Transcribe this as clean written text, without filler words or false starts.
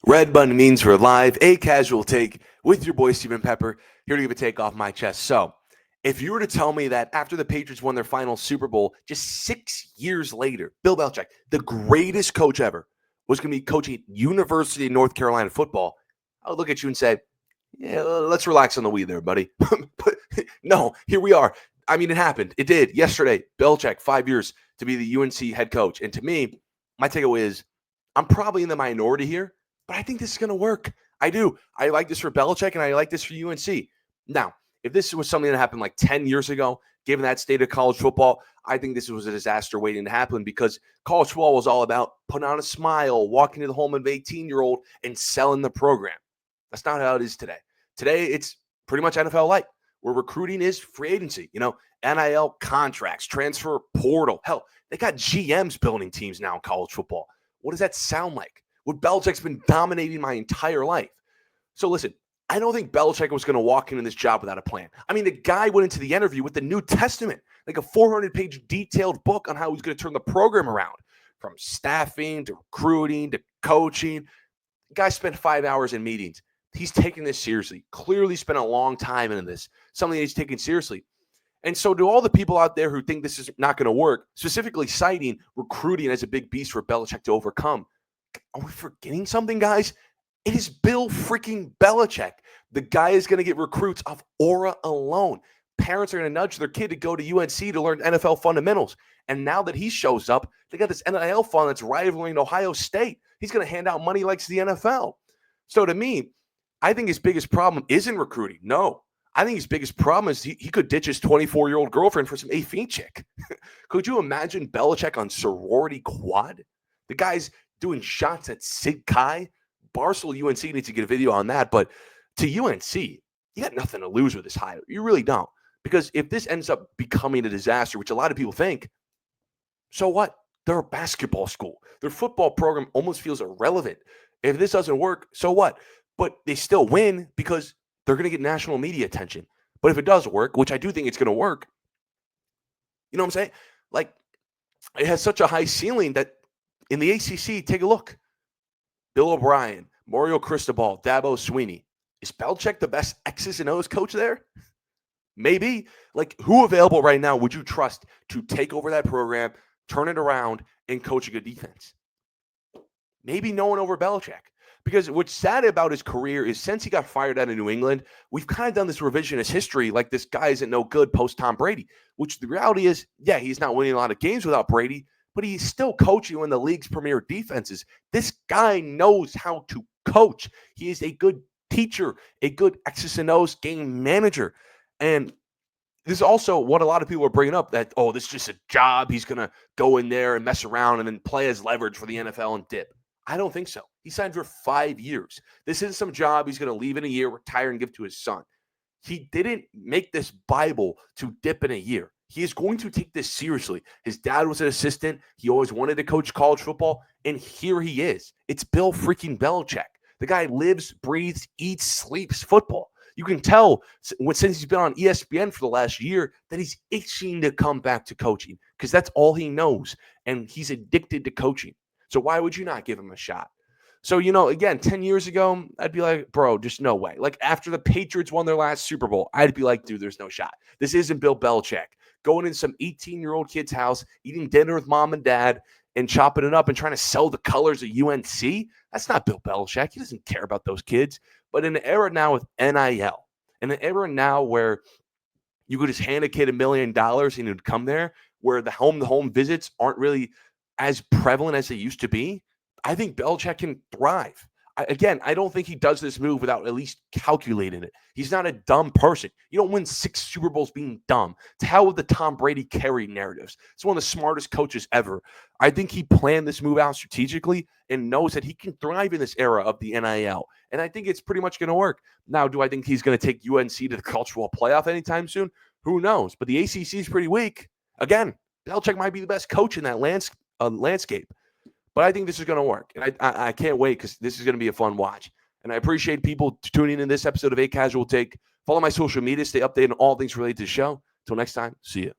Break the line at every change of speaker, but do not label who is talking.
Red button means we're live, a casual take with your boy Stephen Pepper, here to give a take off my chest. So, if you were to tell me that after the Patriots won their final Super Bowl, just 6 years later, Bill Belichick, the greatest coach ever, was going to be coaching University of North Carolina football, I would look at you and say, yeah, let's relax on the weed there, buddy. But no, here we are. I mean, it happened. It did. Yesterday, Belichick, 5 years to be the UNC head coach. And to me, my takeaway is I'm probably in the minority here, but I think this is going to work. I do. I like this for Belichick, and I like this for UNC. Now, if this was something that happened like 10 years ago, given that state of college football, I think this was a disaster waiting to happen because college football was all about putting on a smile, walking to the home of an 18-year-old, and selling the program. That's not how it is today. Today, it's pretty much NFL-like, where recruiting is free agency. NIL contracts, transfer portal. Hell, they got GMs building teams now in college football. What does that sound like? What Belichick's been dominating my entire life. So listen, I don't think Belichick was going to walk into this job without a plan. I mean, the guy went into the interview with the New Testament, like a 400-page detailed book on how he's going to turn the program around, from staffing to recruiting to coaching. The guy spent 5 hours in meetings. He's taking this seriously. Clearly spent a long time into this, something that he's taking seriously. And so to all the people out there who think this is not going to work, specifically citing recruiting as a big beast for Belichick to overcome, are we forgetting something, guys? It is Bill freaking Belichick. The guy is going to get recruits off aura alone. Parents are going to nudge their kid to go to UNC to learn NFL fundamentals. And now that he shows up, they got this NIL fund that's rivaling Ohio State. He's going to hand out money like it's the NFL. So to me, I think his biggest problem isn't recruiting. No. I think his biggest problem is he could ditch his 24-year-old girlfriend for some A-Fiend chick. Could you imagine Belichick on sorority quad? The guy's doing shots at Sid Kai. Barstool UNC needs to get a video on that. But to UNC, you got nothing to lose with this hire. You really don't. Because if this ends up becoming a disaster, which a lot of people think, so what? They're a basketball school. Their football program almost feels irrelevant. If this doesn't work, so what? But they still win because they're going to get national media attention. But if it does work, which I do think it's going to work, you know what I'm saying? Like, it has such a high ceiling that in the ACC, take a look. Bill O'Brien, Mario Cristobal, Dabo Swinney. Is Belichick the best X's and O's coach there? Maybe. Like, who available right now would you trust to take over that program, turn it around, and coach a good defense? Maybe no one over Belichick. Because what's sad about his career is since he got fired out of New England, we've kind of done this revisionist history like this guy isn't no good post-Tom Brady, which the reality is, yeah, he's not winning a lot of games without Brady, but he's still coaching one of the league's premier defenses. This guy knows how to coach. He is a good teacher, a good X's and O's game manager. And this is also what a lot of people are bringing up, that, oh, this is just a job. He's going to go in there and mess around and then play as leverage for the NFL and dip. I don't think so. He signed for 5 years. This isn't some job he's going to leave in a year, retire, and give to his son. He didn't make this Bible to dip in a year. He is going to take this seriously. His dad was an assistant. He always wanted to coach college football, and here he is. It's Bill freaking Belichick. The guy lives, breathes, eats, sleeps football. You can tell since he's been on ESPN for the last year that he's itching to come back to coaching because that's all he knows, and he's addicted to coaching. So why would you not give him a shot? So, again, 10 years ago, I'd be like, bro, just no way. Like, after the Patriots won their last Super Bowl, I'd be like, dude, there's no shot. This isn't Bill Belichick. Going in some 18-year-old kid's house, eating dinner with mom and dad, and chopping it up and trying to sell the colors of UNC, that's not Bill Belichick. He doesn't care about those kids. But in an era now with NIL, in an era now where you could just hand a kid $1 million and he'd come there, where the home-to-home visits aren't really as prevalent as they used to be, I think Belichick can thrive. I don't think he does this move without at least calculating it. He's not a dumb person. You don't win 6 Super Bowls being dumb. To hell with the Tom Brady carry narratives. He's one of the smartest coaches ever. I think he planned this move out strategically and knows that he can thrive in this era of the NIL. And I think it's pretty much going to work. Now, do I think he's going to take UNC to the cultural playoff anytime soon? Who knows? But the ACC is pretty weak. Again, Belichick might be the best coach in that landscape. But I think this is going to work. And I can't wait because this is going to be a fun watch. And I appreciate people tuning in this episode of A Casual Take. Follow my social media. Stay updated on all things related to the show. Until next time, see you.